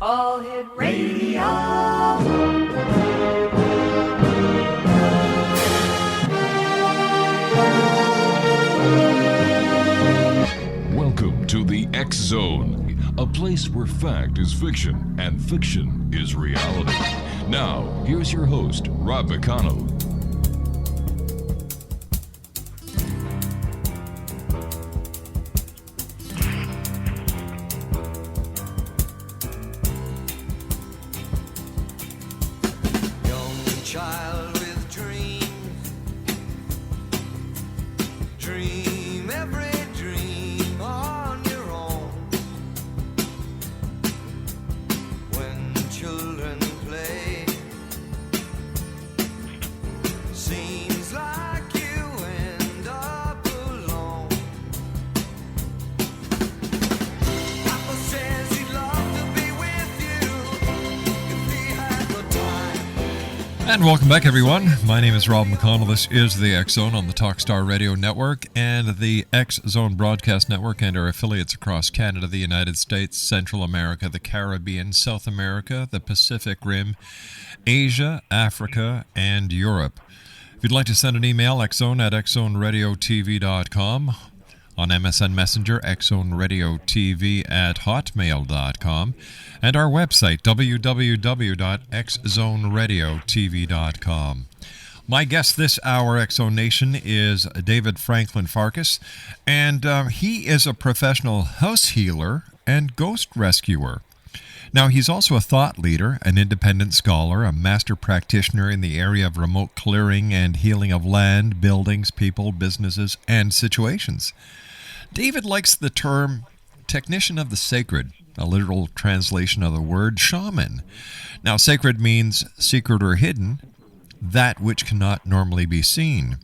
All Hit Radio. Welcome to the X Zone, a place where fact is fiction and fiction is reality. Now, here's your host, Rob McConnell. And welcome back, everyone. My name is Rob McConnell. This is the X Zone on the Talkstar Radio Network and the X Zone Broadcast Network and our affiliates across Canada, the United States, Central America, the Caribbean, South America, the Pacific Rim, Asia, Africa, and Europe. If you'd like to send an email, xzone@xzoneradiotv.com. On MSN Messenger, xzoneradiotv@hotmail.com, and our website, www.xzoneradiotv.com. My guest this hour, X Zone Nation, is David Franklin Farkas, and he is a professional house healer and ghost rescuer. Now, he's also a thought leader, an independent scholar, a master practitioner in the area of remote clearing and healing of land, buildings, people, businesses, and situations. David likes the term technician of the sacred, a literal translation of the word shaman. Now, sacred means secret or hidden, that which cannot normally be seen.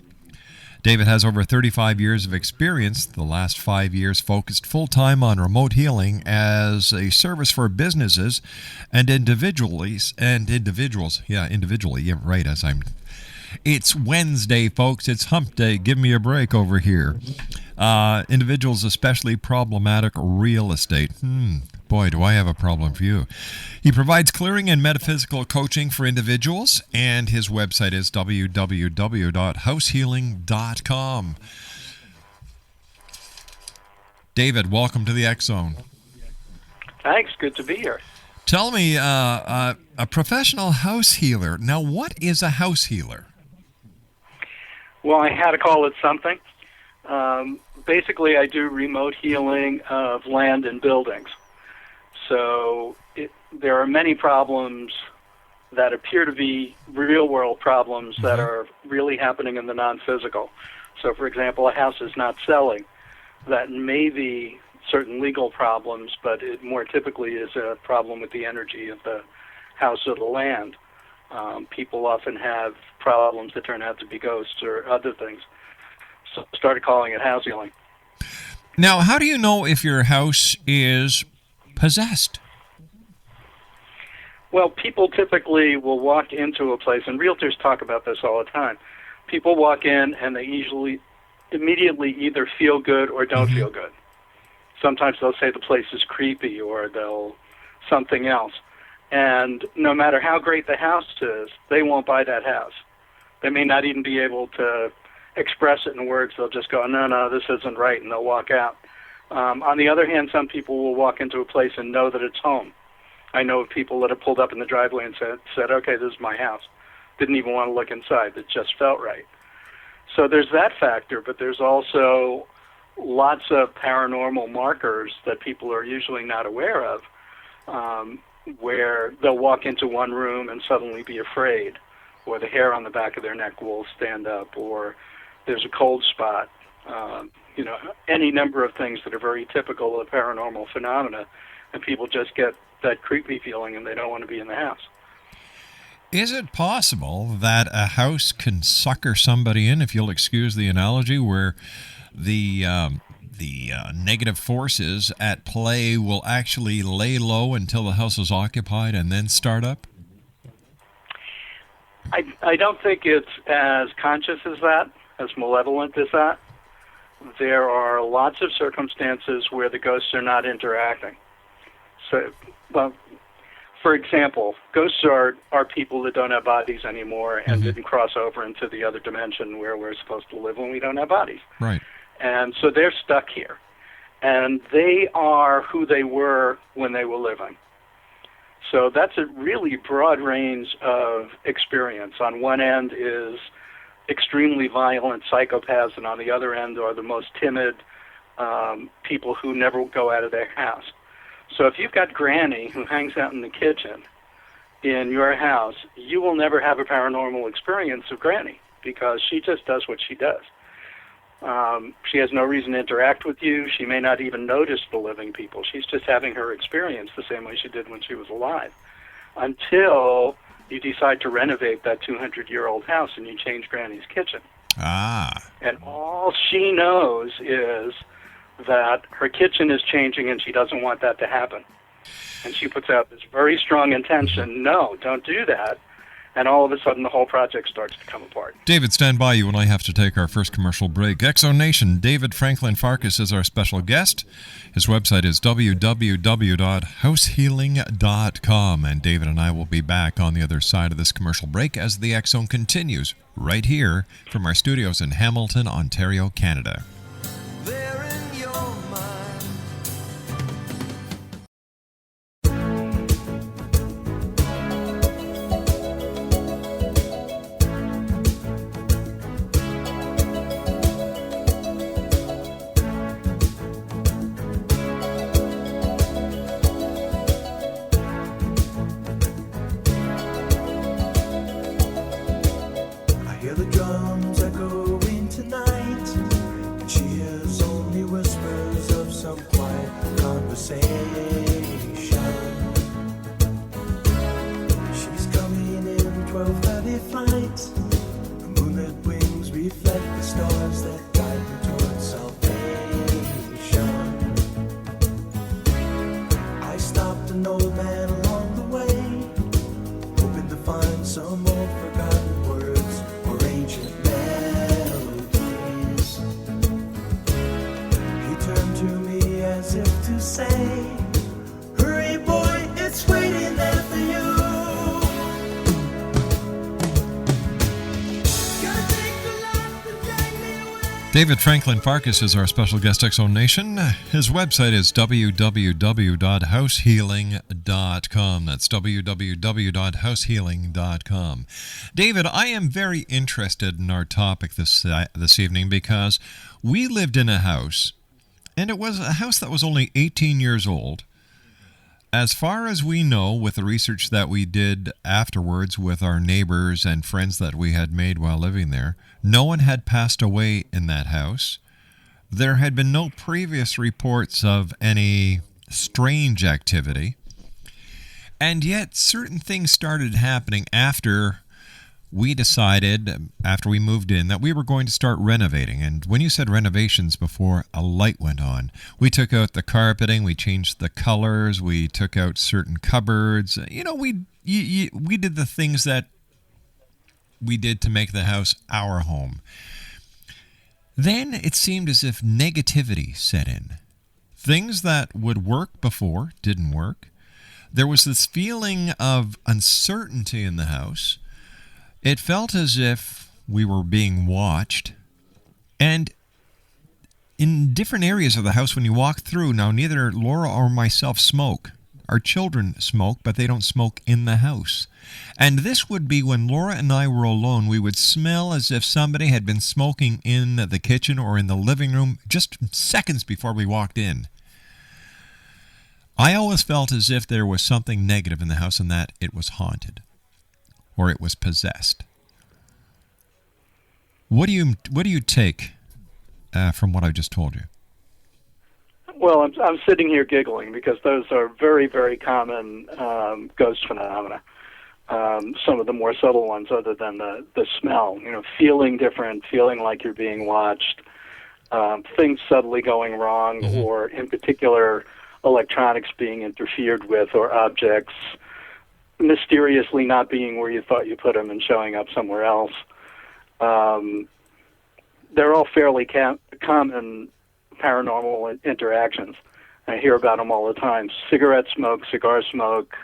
David has over 35 years of experience, the last 5 years focused full-time on remote healing as a service for businesses and individually, It's Wednesday, folks. It's hump day. Give me a break over here. Individuals, especially problematic real estate. Boy, do I have a problem for you. He provides clearing and metaphysical coaching for individuals, and his website is www.househealing.com. David, welcome to the X Zone. Thanks. Good to be here. Tell me, a professional house healer. Now, what is a house healer? Well, I had to call it something. Basically, I do remote healing of land and buildings. So there are many problems that appear to be real-world problems that are really happening in the non-physical. So, for example, a house is not selling. That may be certain legal problems, but it more typically is a problem with the energy of the house or the land. People often have problems that turn out to be ghosts or other things. So I started calling it house healing. Now, how do you know if your house is possessed? Well, people typically will walk into a place, and realtors talk about this all the time. People walk in and they immediately either feel good or don't feel good. Sometimes they'll say the place is creepy or they'll something else. And no matter how great the house is, they won't buy that house. They may not even be able to express it in words. They'll just go, no, this isn't right, and they'll walk out. On the other hand, some people will walk into a place and know that it's home. I know of people that have pulled up in the driveway and said, okay, this is my house. Didn't even want to look inside. It just felt right. So there's that factor, but there's also lots of paranormal markers that people are usually not aware of, where they'll walk into one room and suddenly be afraid, or the hair on the back of their neck will stand up, or there's a cold spot, any number of things that are very typical of paranormal phenomena, and people just get that creepy feeling and they don't want to be in the house. Is it possible that a house can sucker somebody in, if you'll excuse the analogy, where the negative forces at play will actually lay low until the house is occupied and then start up? I don't think it's as conscious as that, as malevolent as that. There are lots of circumstances where the ghosts are not interacting. So, well, for example, ghosts are people that don't have bodies anymore and didn't cross over into the other dimension where we're supposed to live when we don't have bodies. Right. And so they're stuck here. And they are who they were when they were living. So that's a really broad range of experience. On one end is extremely violent psychopaths, and on the other end are the most timid people who never go out of their house. So if you've got Granny who hangs out in the kitchen in your house, you will never have a paranormal experience of Granny because she just does what she does. She has no reason to interact with you. She may not even notice the living people. She's just having her experience the same way she did when she was alive, until you decide to renovate that 200-year-old house and you change Granny's kitchen. And all she knows is that her kitchen is changing and she doesn't want that to happen. And she puts out this very strong intention, no, don't do that. And all of a sudden, the whole project starts to come apart. David, stand by. You and I have to take our first commercial break. Exonation, David Franklin Farkas is our special guest. His website is www.househealing.com. And David and I will be back on the other side of this commercial break as the X Zone continues right here from our studios in Hamilton, Ontario, Canada. David Franklin Farkas is our special guest, Exonation. His website is www.househealing.com. That's www.househealing.com. David, I am very interested in our topic this evening because we lived in a house, and it was a house that was only 18 years old. As far as we know, with the research that we did afterwards with our neighbors and friends that we had made while living there, no one had passed away in that house. There had been no previous reports of any strange activity. And yet, certain things started happening after we decided, after we moved in, that we were going to start renovating. And when you said renovations before, a light went on. We took out the carpeting, we changed the colors, we took out certain cupboards. You know, we did the things that we did to make the house our home. Then it seemed as if negativity set in. Things that would work before didn't work. There was this feeling of uncertainty in the house. It felt as if we were being watched. And in different areas of the house, when you walk through, now neither Laura or myself smoke. Our children smoke, but they don't smoke in the house. And this would be when Laura and I were alone, we would smell as if somebody had been smoking in the kitchen or in the living room just seconds before we walked in. I always felt as if there was something negative in the house and that it was haunted or it was possessed. What do you take from what I just told you? Well, I'm sitting here giggling because those are very, very common ghost phenomena. Some of the more subtle ones, other than the smell, feeling different, feeling like you're being watched, things subtly going wrong, or in particular, electronics being interfered with, or objects mysteriously not being where you thought you put them and showing up somewhere else. They're all fairly common paranormal interactions. I hear about them all the time. Cigarette smoke, cigar smoke,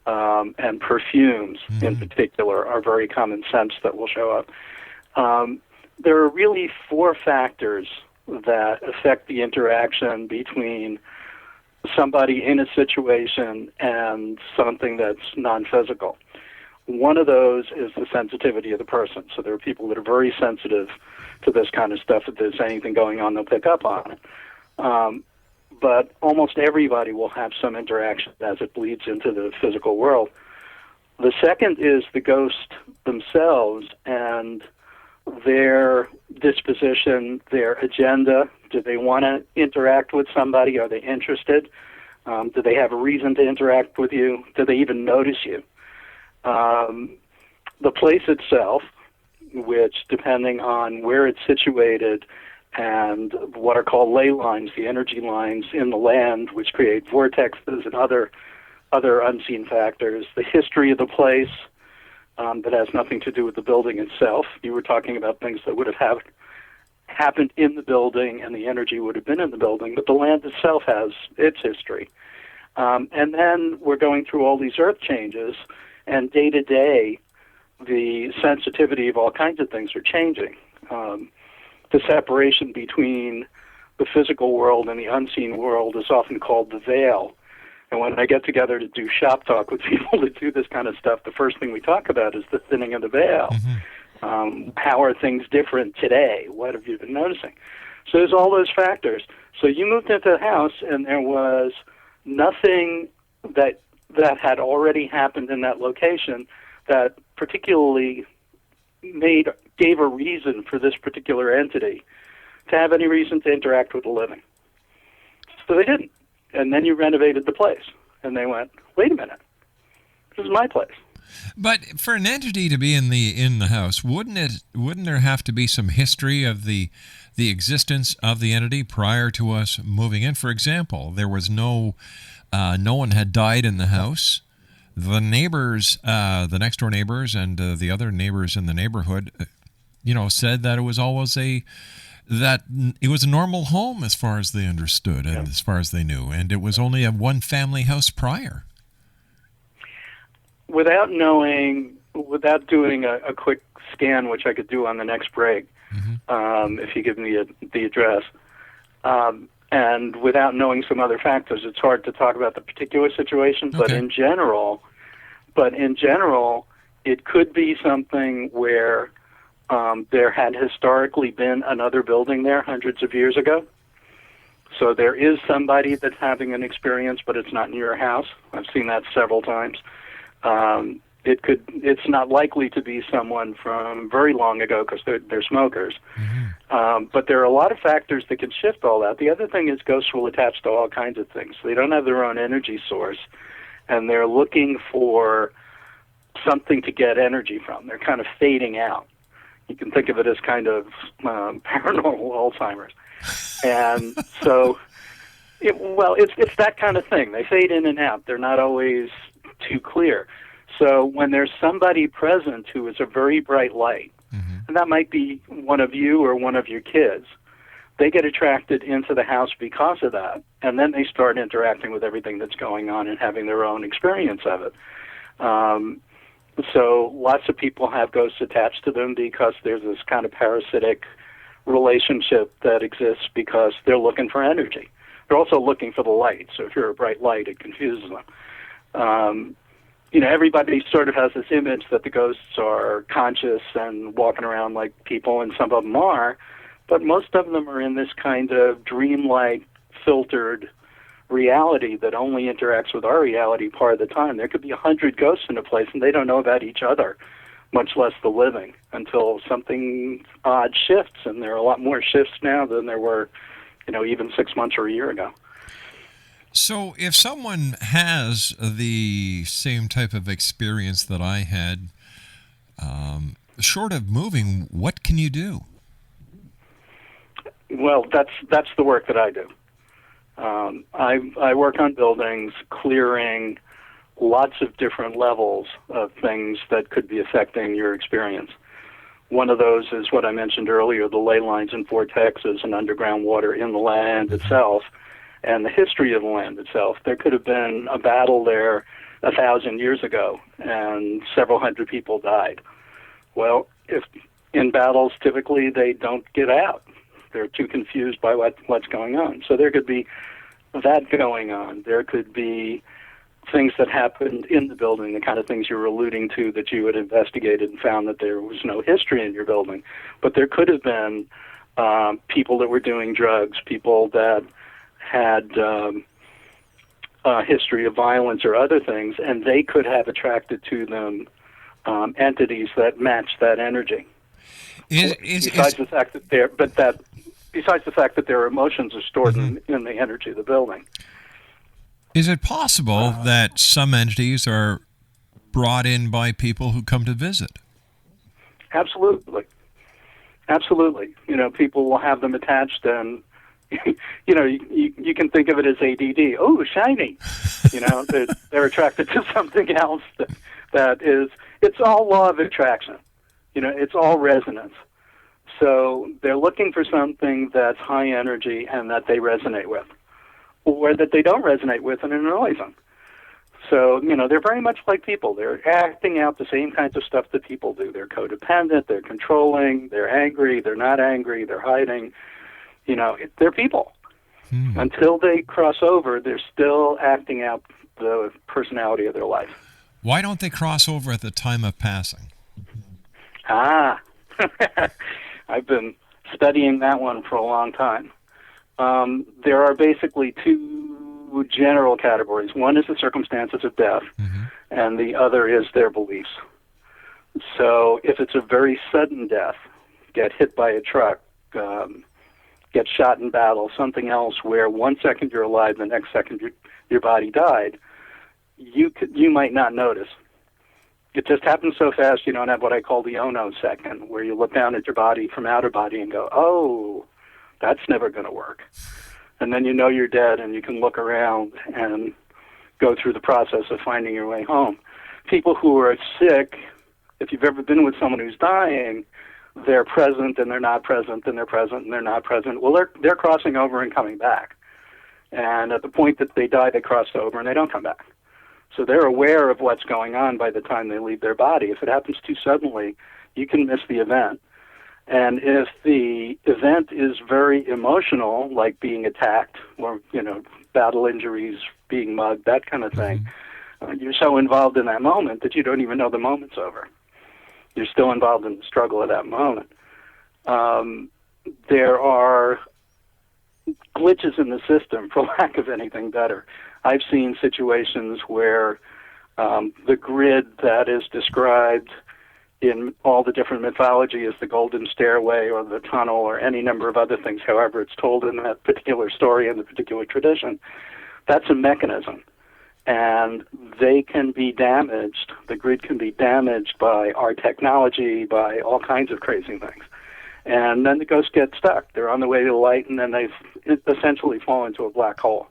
and perfumes in particular are very common scents that will show up. There are really 4 factors that affect the interaction between somebody in a situation and something that's non-physical. One of those is the sensitivity of the person. So there are people that are very sensitive to this kind of stuff. If there's anything going on, they'll pick up on it. But almost everybody will have some interaction as it bleeds into the physical world. The second is the ghost themselves and their disposition, their agenda. Do they want to interact with somebody? Are they interested? Do they have a reason to interact with you? Do they even notice you? The place itself, which, depending on where it's situated and what are called ley lines, the energy lines in the land, which create vortexes and other unseen factors, the history of the place that has nothing to do with the building itself. You were talking about things that would have happened in the building and the energy would have been in the building, but the land itself has its history. And then we're going through all these earth changes, and day to day, the sensitivity of all kinds of things are changing. The separation between the physical world and the unseen world is often called the veil. And when I get together to do shop talk with people that do this kind of stuff, the first thing we talk about is the thinning of the veil. How are things different today? What have you been noticing? So there's all those factors. So you moved into the house, and there was nothing that had already happened in that location that particularly gave a reason for this particular entity to have any reason to interact with the living. So they didn't. And then you renovated the place, and they went, wait a minute, this is my place. But for an entity to be in the house, wouldn't there have to be some history of the existence of the entity prior to us moving in? For example, there was no one had died in the house. The neighbors, the next door neighbors, and the other neighbors in the neighborhood, said that it was always a normal home as far as they understood and as far as they knew, and it was only a one-family house prior. Without doing a quick scan, which I could do on the next break, if you give me the address, and without knowing some other factors, it's hard to talk about the particular situation. Okay. But in general, it could be something where there had historically been another building there hundreds of years ago. So there is somebody that's having an experience, but it's not in your house. I've seen that several times. It's not likely to be someone from very long ago because they're smokers. But there are a lot of factors that can shift all that. The other thing is ghosts will attach to all kinds of things. They don't have their own energy source, and they're looking for something to get energy from. They're kind of fading out. You can think of it as kind of paranormal Alzheimer's. And so, it's that kind of thing. They fade in and out. They're not always too clear. So when there's somebody present who is a very bright light, and that might be one of you or one of your kids, they get attracted into the house because of that, and then they start interacting with everything that's going on and having their own experience of it. So lots of people have ghosts attached to them because there's this kind of parasitic relationship that exists because they're looking for energy. They're also looking for the light, so if you're a bright light, it confuses them. Everybody sort of has this image that the ghosts are conscious and walking around like people, and some of them are, but most of them are in this kind of dreamlike, filtered reality that only interacts with our reality part of the time. There could be 100 ghosts in a place, and they don't know about each other, much less the living, until something odd shifts, and there are a lot more shifts now than there were, even 6 months or a year ago. So if someone has the same type of experience that I had, short of moving, what can you do? Well, that's the work that I do. I work on buildings, clearing lots of different levels of things that could be affecting your experience. One of those is what I mentioned earlier, the ley lines and vortexes and underground water in the land itself. and the history of the land itself. There could have been a battle there 1,000 years ago, and several hundred people died. Well, if in battles, typically they don't get out. They're too confused by what's going on. So there could be that going on. There could be things that happened in the building, the kind of things you were alluding to that you had investigated and found that there was no history in your building. But there could have been people that were doing drugs, people that had history of violence or other things, and they could have attracted to them entities that match that energy. Besides the fact that their emotions are stored in the energy of the building. Is it possible that some entities are brought in by people who come to visit? Absolutely. People will have them attached, and you can think of it as ADD. Oh, shiny. They're attracted to something else that is. It's all law of attraction. It's all resonance. So they're looking for something that's high energy and that they resonate with, or that they don't resonate with and it annoys them. So, they're very much like people. They're acting out the same kinds of stuff that people do. They're codependent, they're controlling, they're angry, they're not angry, they're hiding. They're people. Until they cross over, they're still acting out the personality of their life. Why don't they cross over at the time of passing? I've been studying that one for a long time. There are basically two general categories. One is the circumstances of death, and the other is their beliefs. So if it's a very sudden death, get hit by a truck, get shot in battle, something else where 1 second you're alive, the next second your body died, you might not notice. It just happens so fast you don't have what I call the oh-no second, where you look down at your body from outer body and go, oh, that's never going to work. And then you're dead, and you can look around and go through the process of finding your way home. People who are sick, if you've ever been with someone who's dying, they're present and they're not present and they're present and they're not present. Well, they're crossing over and coming back. And at the point that they die, they cross over and they don't come back. So they're aware of what's going on by the time they leave their body. If it happens too suddenly, you can miss the event. And if the event is very emotional, like being attacked or, battle injuries, being mugged, that kind of thing, you're so involved in that moment that you don't even know the moment's over. You're still involved in the struggle of that moment. There are glitches in the system, for lack of anything better. I've seen situations where the grid that is described in all the different mythology as the golden stairway or the tunnel or any number of other things, however it's told in that particular story and the particular tradition, that's a mechanism. And they can be damaged, the grid can be damaged by our technology, by all kinds of crazy things. And then the ghosts get stuck. They're on the way to the light, and then they essentially fall into a black hole.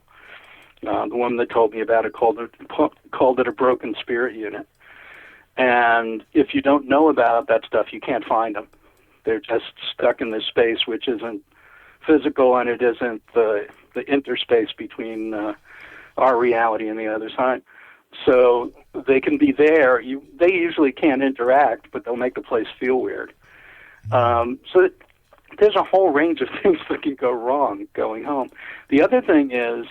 The woman that told me about it called it a broken spirit unit. And if you don't know about that stuff, you can't find them. They're just stuck in this space which isn't physical, and it isn't the interspace between our reality and the other side. So they can be there. They usually can't interact, but they'll make the place feel weird. So there's a whole range of things that can go wrong going home. The other thing is,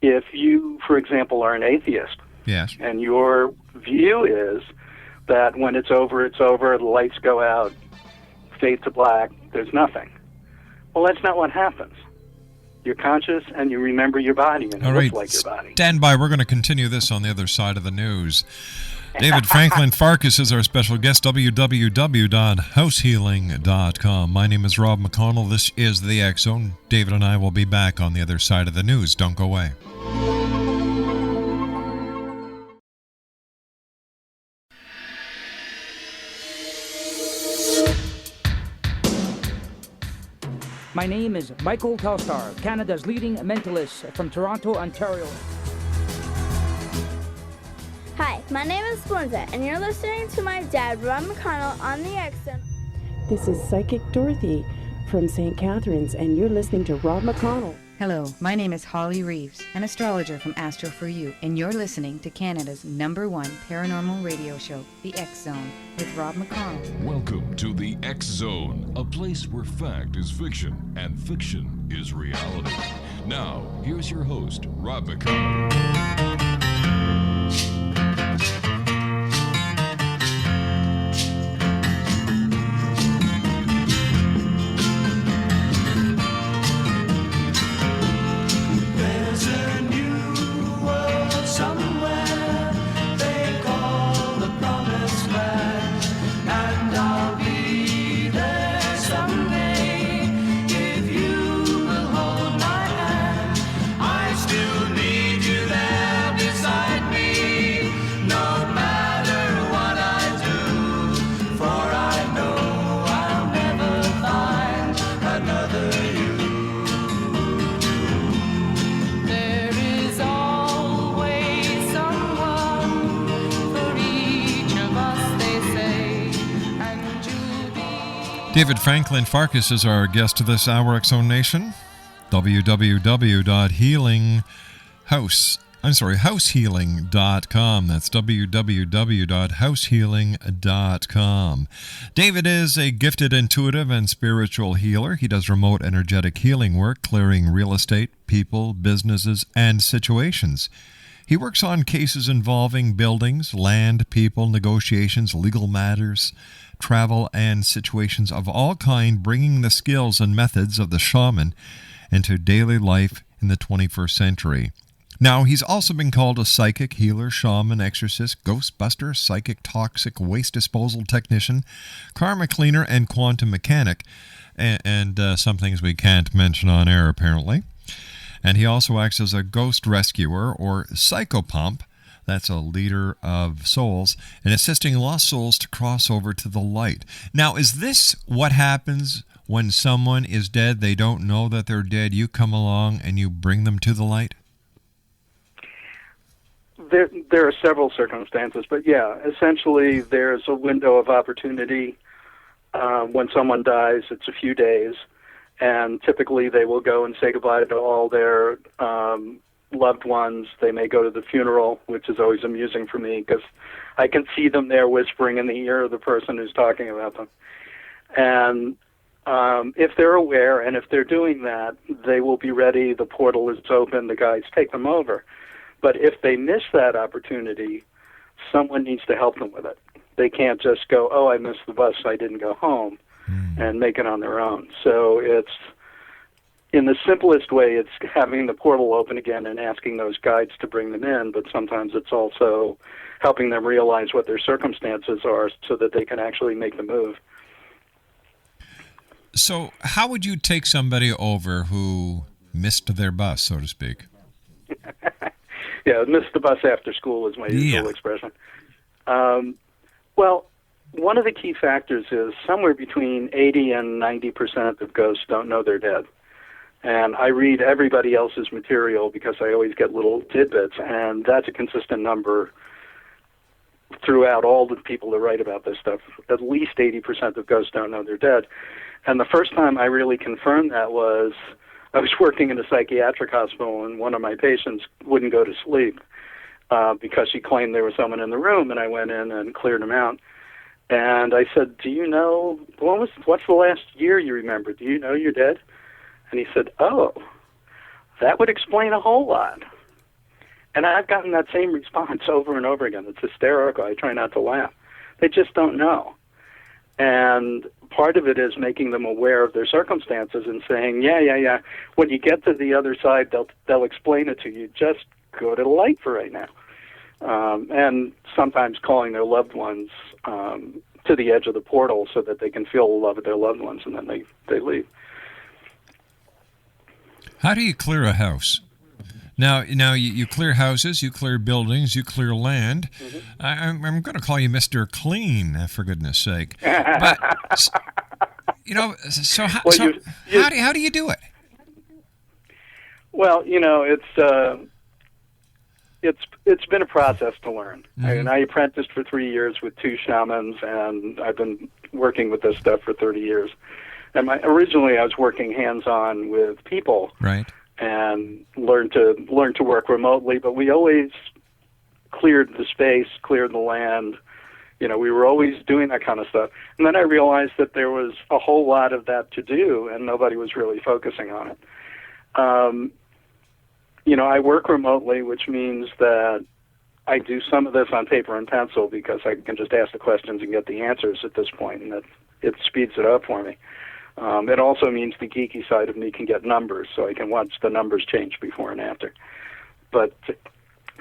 if you, for example, are an atheist, yes, and your view is that when it's over, the lights go out, fade to black, there's nothing. Well, that's not what happens. You're conscious and you remember your body, and it looks like your body. Stand by. We're going to continue this on the other side of the news. David Franklin Farkas is our special guest, www.househealing.com. My name is Rob McConnell. This is the X Zone. David and I will be back on the other side of the news. Don't go away. My name is Michael Telstar, Canada's leading mentalist from Toronto, Ontario. Hi, my name is Belinda, and you're listening to my dad, Rob McConnell, on the X Zone. This is Psychic Dorothy from St. Catharines, and you're listening to Rob McConnell. Hello, my name is Holly Reeves, an astrologer from Astro For You, and you're listening to Canada's #1 paranormal radio show, The X Zone, with Rob McConnell. Welcome to the X Zone, a place where fact is fiction and fiction is reality. Now, here's your host, Rob McConnell. David Franklin Farkas is our guest this hour, X Zone Nation. househealing.com. That's www.househealing.com. David is a gifted intuitive and spiritual healer. He does remote energetic healing work, clearing real estate, people, businesses, and situations. He works on cases involving buildings, land, people, negotiations, legal matters, travel, and situations of all kind, bringing the skills and methods of the shaman into daily life in the 21st century. Now, he's also been called a psychic, healer, shaman, exorcist, ghostbuster, psychic, toxic, waste disposal technician, karma cleaner, and quantum mechanic, and some things we can't mention on air, apparently. And he also acts as a ghost rescuer or psychopomp. That's a leader of souls, and assisting lost souls to cross over to the light. Now, is this what happens when someone is dead? They don't know that they're dead. You come along and you bring them to the light? There are several circumstances, but yeah, essentially there's a window of opportunity. When someone dies, it's a few days, and typically they will go and say goodbye to all their loved ones. They may go to the funeral, which is always amusing for me because I can see them there whispering in the ear of the person who's talking about them. And if they're aware and if they're doing that, they will be ready. The portal is open. The guides take them over. But if they miss that opportunity, someone needs to help them with it. They can't just go, oh, I missed the bus, I didn't go home, and make it on their own. So it's, in the simplest way, it's having the portal open again and asking those guides to bring them in, but sometimes it's also helping them realize what their circumstances are so that they can actually make the move. So how would you take somebody over who missed their bus, so to speak? Yeah, missed the bus after school is my usual expression. Well, one of the key factors is somewhere between 80 and 90% of ghosts don't know they're dead. And I read everybody else's material because I always get little tidbits, and that's a consistent number throughout all the people that write about this stuff. At least 80% of ghosts don't know they're dead. And the first time I really confirmed that was I was working in a psychiatric hospital, and one of my patients wouldn't go to sleep because she claimed there was someone in the room, and I went in and cleared him out. And I said, do you know, what's the last year you remember? Do you know you're dead? And he said, oh, that would explain a whole lot. And I've gotten that same response over and over again. It's hysterical. I try not to laugh. They just don't know. And part of it is making them aware of their circumstances and saying, yeah. When you get to the other side, they'll explain it to you. Just go to the light for right now. And sometimes calling their loved ones to the edge of the portal so that they can feel the love of their loved ones, and then they leave. How do you clear a house? Now you clear houses, you clear buildings, you clear land. Mm-hmm. I'm going to call you Mr. Clean, for goodness sake. But so how do you do it? Well, it's been a process to learn. Mm-hmm. I mean, I apprenticed for 3 years with 2 shamans, and I've been working with this stuff for 30 years. And originally I was working hands-on with people. Right. and learned to work remotely. But we always cleared the space, cleared the land. We were always doing that kind of stuff. And then I realized that there was a whole lot of that to do, and nobody was really focusing on it. I work remotely, which means that I do some of this on paper and pencil because I can just ask the questions and get the answers at this point, and it speeds it up for me. It also means the geeky side of me can get numbers, so I can watch the numbers change before and after. But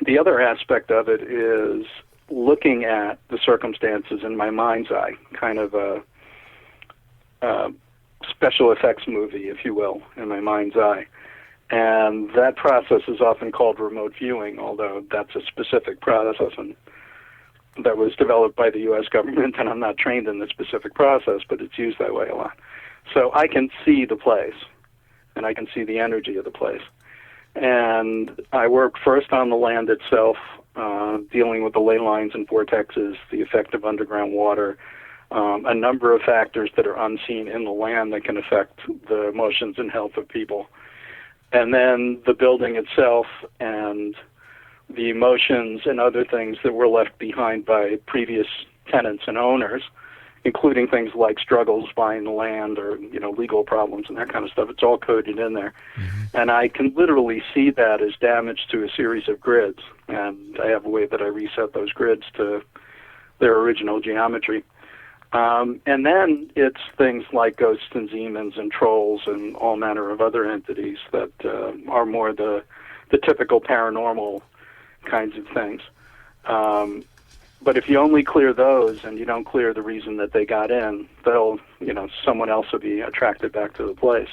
the other aspect of it is looking at the circumstances in my mind's eye, kind of a special effects movie, if you will, in my mind's eye. And that process is often called remote viewing, although that's a specific process and that was developed by the U.S. government, and I'm not trained in the specific process, but it's used that way a lot. So I can see the place, and I can see the energy of the place. And I work first on the land itself, dealing with the ley lines and vortexes, the effect of underground water, a number of factors that are unseen in the land that can affect the emotions and health of people. And then the building itself and the emotions and other things that were left behind by previous tenants and owners, including things like struggles buying the land or, legal problems and that kind of stuff. It's all coded in there. Mm-hmm. And I can literally see that as damage to a series of grids. And I have a way that I reset those grids to their original geometry. And then it's things like ghosts and demons and trolls and all manner of other entities that are more the typical paranormal kinds of things. But if you only clear those and you don't clear the reason that they got in, someone else will be attracted back to the place.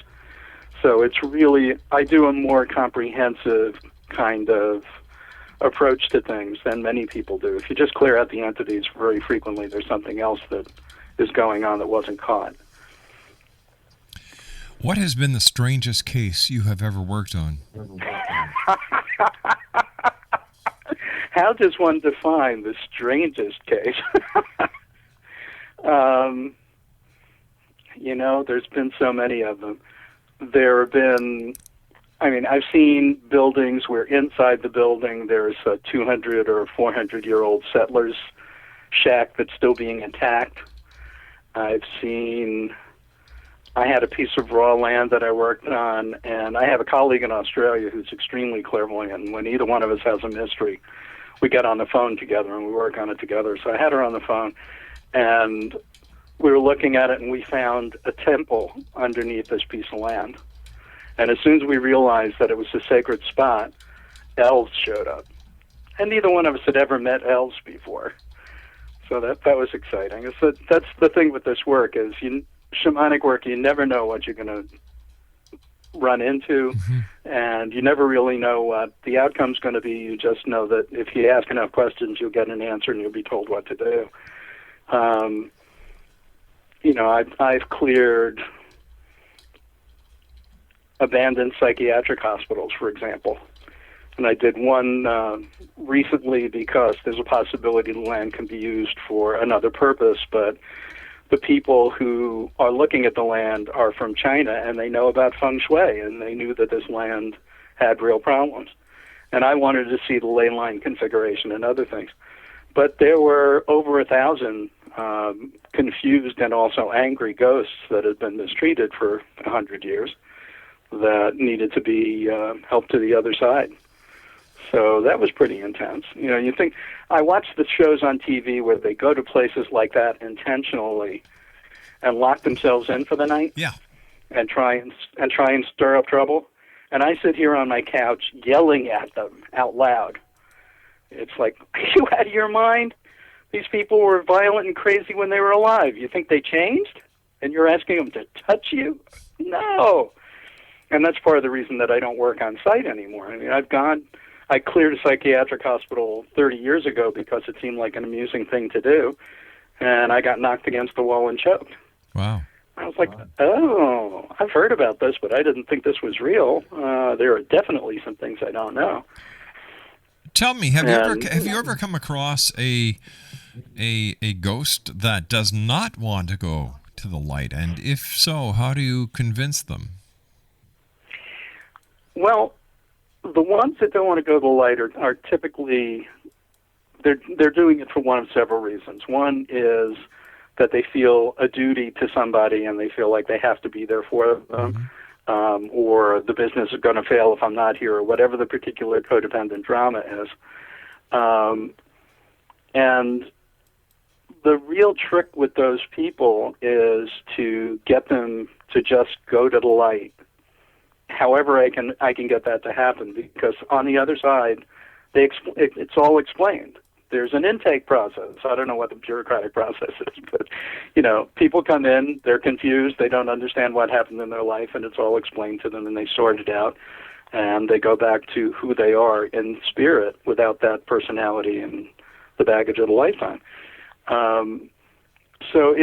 So it's really, I do a more comprehensive kind of approach to things than many people do. If you just clear out the entities, very frequently there's something else that is going on that wasn't caught. What has been the strangest case you have ever worked on? How does one define the strangest case? There's been so many of them. There have been, I've seen buildings where inside the building there's a 200 or 400-year-old settler's shack that's still being attacked. I had a piece of raw land that I worked on, and I have a colleague in Australia who's extremely clairvoyant, and when either one of us has a mystery, we get on the phone together and we work on it together. So I had her on the phone, and we were looking at it, and we found a temple underneath this piece of land. And as soon as we realized that it was a sacred spot, elves showed up. And neither one of us had ever met elves before. So that was exciting. That's the thing with this work is shamanic work, you never know what you're going to run into, mm-hmm. and you never really know what the outcome's going to be. You just know that if you ask enough questions, you'll get an answer and you'll be told what to do. I've cleared abandoned psychiatric hospitals, for example. And I did one recently because there's a possibility the land can be used for another purpose, but the people who are looking at the land are from China, and they know about feng shui, and they knew that this land had real problems. And I wanted to see the ley line configuration and other things. But there were over 1,000 confused and also angry ghosts that had been mistreated for 100 years that needed to be helped to the other side. So that was pretty intense. You think, I watch the shows on TV where they go to places like that intentionally and lock themselves in for the night. Yeah. And try and stir up trouble. And I sit here on my couch yelling at them out loud. It's like, are you out of your mind? These people were violent and crazy when they were alive. You think they changed? And you're asking them to touch you? No. And that's part of the reason that I don't work on site anymore. I cleared a psychiatric hospital 30 years ago because it seemed like an amusing thing to do, and I got knocked against the wall and choked. Wow. I was like, oh, I've heard about this, but I didn't think this was real. There are definitely some things I don't know. Tell me, have you ever come across a ghost that does not want to go to the light? And if so, how do you convince them? Well, the ones that don't want to go to the light are typically, they're doing it for one of several reasons. One is that they feel a duty to somebody and they feel like they have to be there for them, or the business is going to fail if I'm not here, or whatever the particular codependent drama is. And the real trick with those people is to get them to just go to the light. However I can get that to happen, because on the other side, it's all explained. There's an intake process. I don't know what the bureaucratic process is, but, people come in, they're confused, they don't understand what happened in their life, and it's all explained to them, and they sort it out, and they go back to who they are in spirit without that personality and the baggage of the lifetime. So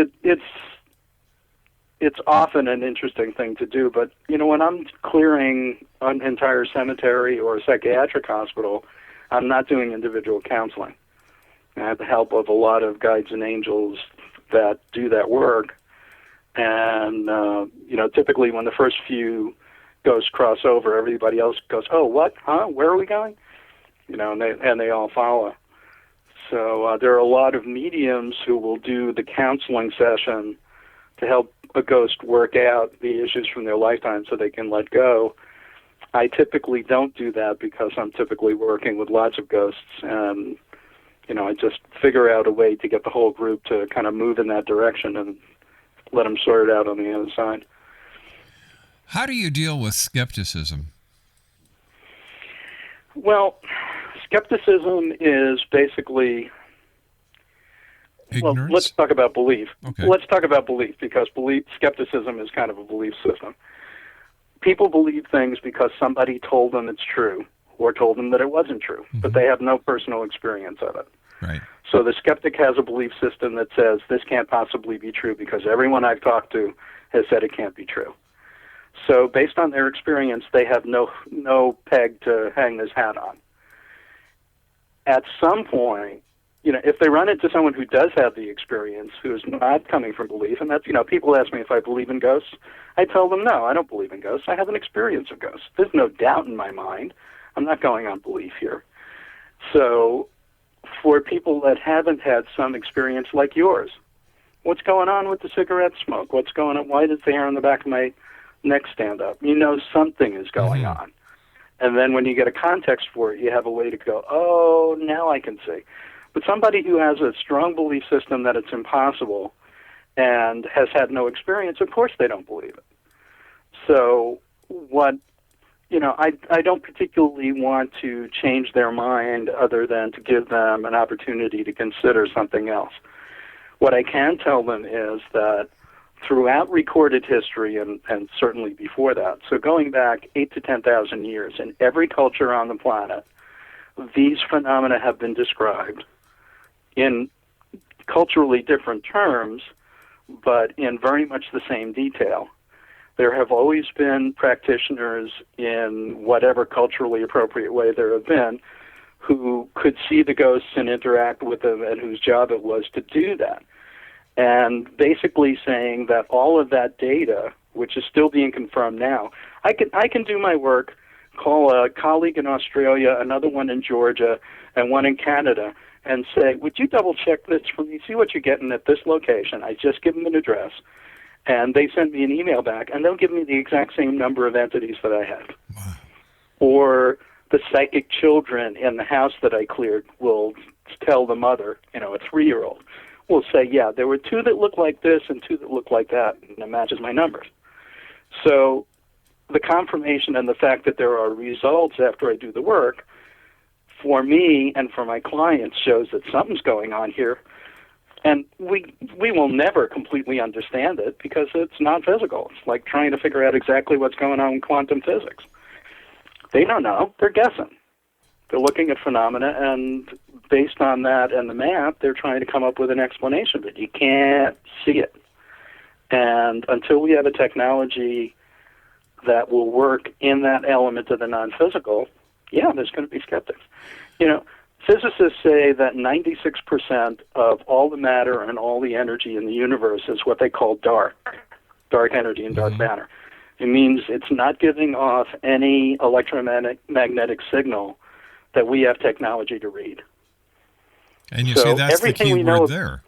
it's often an interesting thing to do, but, when I'm clearing an entire cemetery or a psychiatric hospital, I'm not doing individual counseling. I have the help of a lot of guides and angels that do that work. And, typically when the first few ghosts cross over, everybody else goes, oh, what? Huh? Where are we going? And they all follow. So there are a lot of mediums who will do the counseling session to help a ghost work out the issues from their lifetime so they can let go. I typically don't do that because I'm typically working with lots of ghosts, and I just figure out a way to get the whole group to kind of move in that direction and let them sort it out on the other side. How do you deal with skepticism? Well, skepticism is basically... Ignorance? Well, let's talk about belief. Okay. Let's talk about belief, because skepticism is kind of a belief system. People believe things because somebody told them it's true or told them that it wasn't true, but they have no personal experience of it. Right. So the skeptic has a belief system that says this can't possibly be true because everyone I've talked to has said it can't be true. So based on their experience, they have no peg to hang this hat on. At some point, if they run into someone who does have the experience, who's not coming from belief, and that's, people ask me if I believe in ghosts, I tell them, no, I don't believe in ghosts. I have an experience of ghosts. There's no doubt in my mind. I'm not going on belief here. So for people that haven't had some experience like yours, what's going on with the cigarette smoke? What's going on? Why does the hair on the back of my neck stand up? Something is going on. And then when you get a context for it, you have a way to go, oh, now I can see. But somebody who has a strong belief system that it's impossible and has had no experience, of course they don't believe it. So I don't particularly want to change their mind other than to give them an opportunity to consider something else. What I can tell them is that throughout recorded history, and certainly before that, so going back 8,000 to 10,000 years, in every culture on the planet, these phenomena have been described in culturally different terms, but in very much the same detail. There have always been practitioners in whatever culturally appropriate way there have been who could see the ghosts and interact with them, and whose job it was to do that. And basically saying that all of that data, which is still being confirmed now, I can do my work, call a colleague in Australia, another one in Georgia, and one in Canada, and say, would you double-check this for me, see what you're getting at this location? I just give them an address, and they send me an email back, and they'll give me the exact same number of entities that I have. Wow. Or the psychic children in the house that I cleared will tell the mother, a 3-year-old, will say, yeah, there were 2 that look like this and 2 that look like that, and it matches my numbers. So the confirmation and the fact that there are results after I do the work, for me and for my clients, shows that something's going on here. And we will never completely understand it because it's not physical. It's like trying to figure out exactly what's going on in quantum physics. They don't know. They're guessing. They're looking at phenomena, and based on that and the math, they're trying to come up with an explanation, but you can't see it. And until we have a technology that will work in that element of the non-physical, yeah, there's going to be skeptics. Physicists say that 96% of all the matter and all the energy in the universe is what they call dark energy and dark matter. It means it's not giving off any electromagnetic signal that we have technology to read. And you So see, that's the everything key we know word there.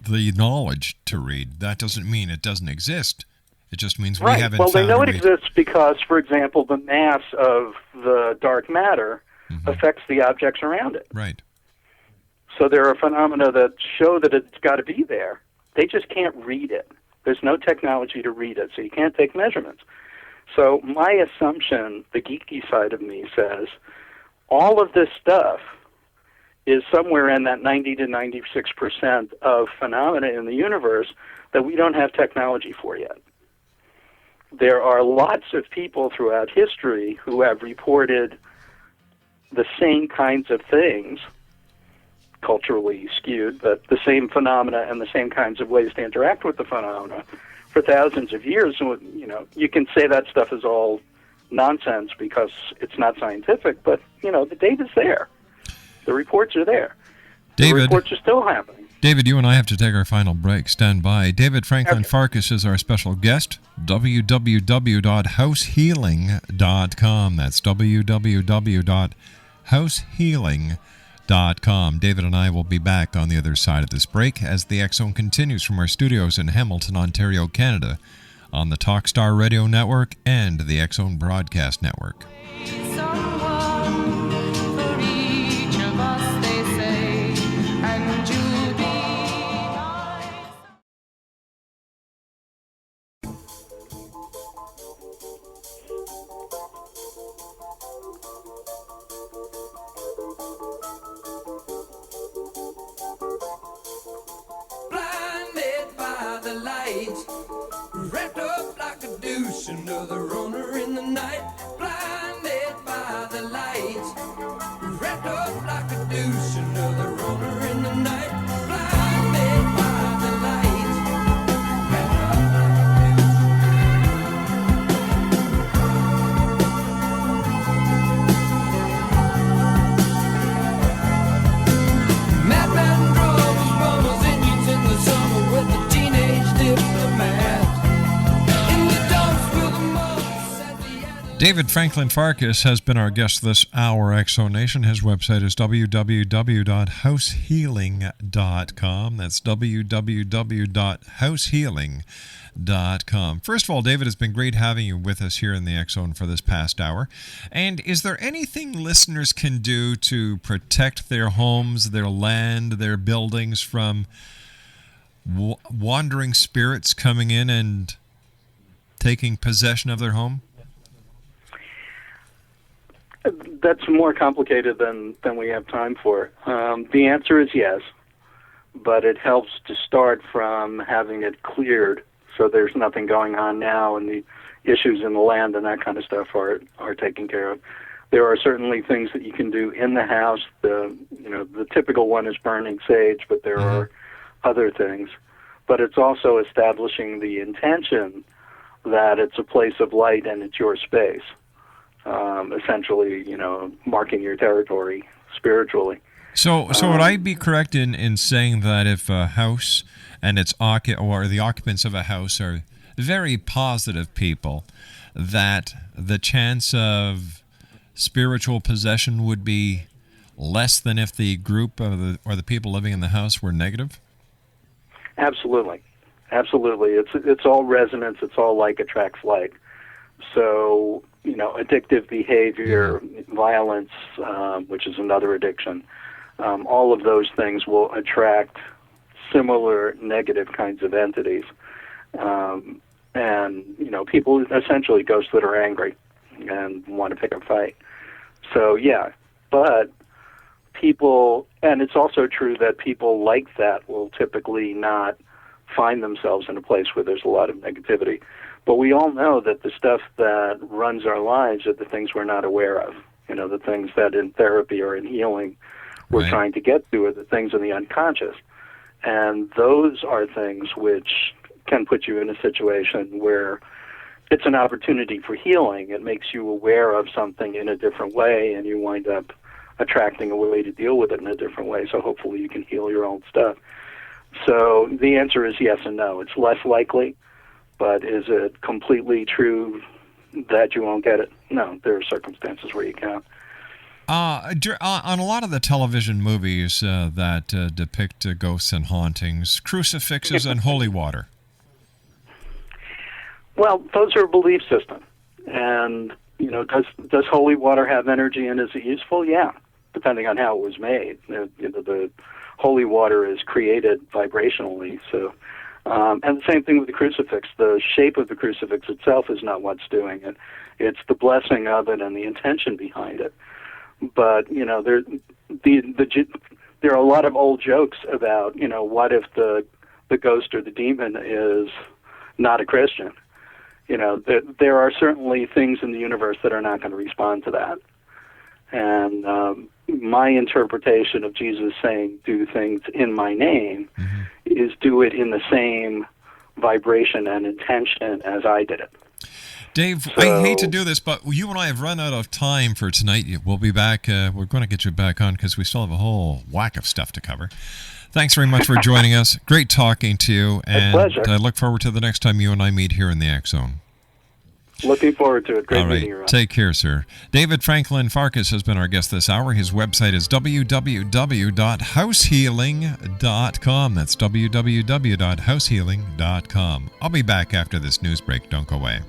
The knowledge to read. That doesn't mean it doesn't exist. It just means we Right. haven't Well, they found know a it way. exists because, for example, the mass of the dark matter affects the objects around it. Right. So there are phenomena that show that it's got to be there. They just can't read it. There's no technology to read it, so you can't take measurements. So my assumption, the geeky side of me says, all of this stuff is somewhere in that 90 to 96% of phenomena in the universe that we don't have technology for yet. There are lots of people throughout history who have reported the same kinds of things, culturally skewed, but the same phenomena and the same kinds of ways to interact with the phenomena for thousands of years. And, you know, you can say that stuff is all nonsense because it's not scientific, but, you know, the data's there. The reports are there. David, the reports are still happening. David, you and I have to take our final break. Stand by. David Franklin Farkas is our special guest. www.househealing.com. That's www.househealing.com. David and I will be back on the other side of this break as the X Zone continues from our studios in Hamilton, Ontario, Canada, on the Talkstar Radio Network and the X Zone Broadcast Network. Wrapped up like a douche, another runner in the night. Blinded by the lights. Wrapped up like a douche, another runner in the night. Blinded by the lights. Wrapped up like a douche. Madman drums, bombers, engines in the summer with the teenage diplomat. David Franklin Farkas has been our guest this hour, Exonation. His website is www.househealing.com. That's www.househealing.com. First of all, David, it's been great having you with us here in the X Zone for this past hour. And is there anything listeners can do to protect their homes, their land, their buildings from wandering spirits coming in and taking possession of their home? That's more complicated than we have time for. The answer is yes, but it helps to start from having it cleared so there's nothing going on now and the issues in the land and that kind of stuff are taken care of. There are certainly things that you can do in the house. The typical one is burning sage, but there are other things. But it's also establishing the intention that it's a place of light and it's your space. Essentially, marking your territory spiritually. So would I be correct in saying that if a house and its the occupants of a house are very positive people, that the chance of spiritual possession would be less than if the group or the people living in the house were negative? Absolutely. It's all resonance. It's all like attracts like. So, addictive behavior, violence, which is another addiction, all of those things will attract similar negative kinds of entities. And, people, essentially ghosts that are angry and want to pick a fight. So, yeah, but people, and it's also true that people like that will typically not find themselves in a place where there's a lot of negativity. But we all know that the stuff that runs our lives are the things we're not aware of. The things that in therapy or in healing we're trying to get to are the things in the unconscious. And those are things which can put you in a situation where it's an opportunity for healing. It makes you aware of something in a different way, and you wind up attracting a way to deal with it in a different way. So hopefully you can heal your own stuff. So the answer is yes and no. It's less likely, But is it completely true that you won't get it? No, there are circumstances where you can. On a lot of the television movies that depict ghosts and hauntings, crucifixes and holy water. Well, those are a belief system. And, does holy water have energy and is it useful? Yeah, depending on how it was made. The holy water is created vibrationally. So, and the same thing with the crucifix. The shape of the crucifix itself is not what's doing it. It's the blessing of it and the intention behind it. But, there are a lot of old jokes about, what if the ghost or the demon is not a Christian? There are certainly things in the universe that are not going to respond to that. And my interpretation of Jesus saying, do things in my name, is do it in the same vibration and intention as I did it. Dave, I hate to do this, but you and I have run out of time for tonight. We'll be back. We're going to get you back on because we still have a whole whack of stuff to cover. Thanks very much for joining us. Great talking to you. And pleasure. I look forward to the next time you and I meet here in the X Zone. Looking forward to it. Great All right. meeting you, Rob. Take care, sir. David Franklin Farkas has been our guest this hour. His website is www.househealing.com. That's www.househealing.com. I'll be back after this news break. Don't go away.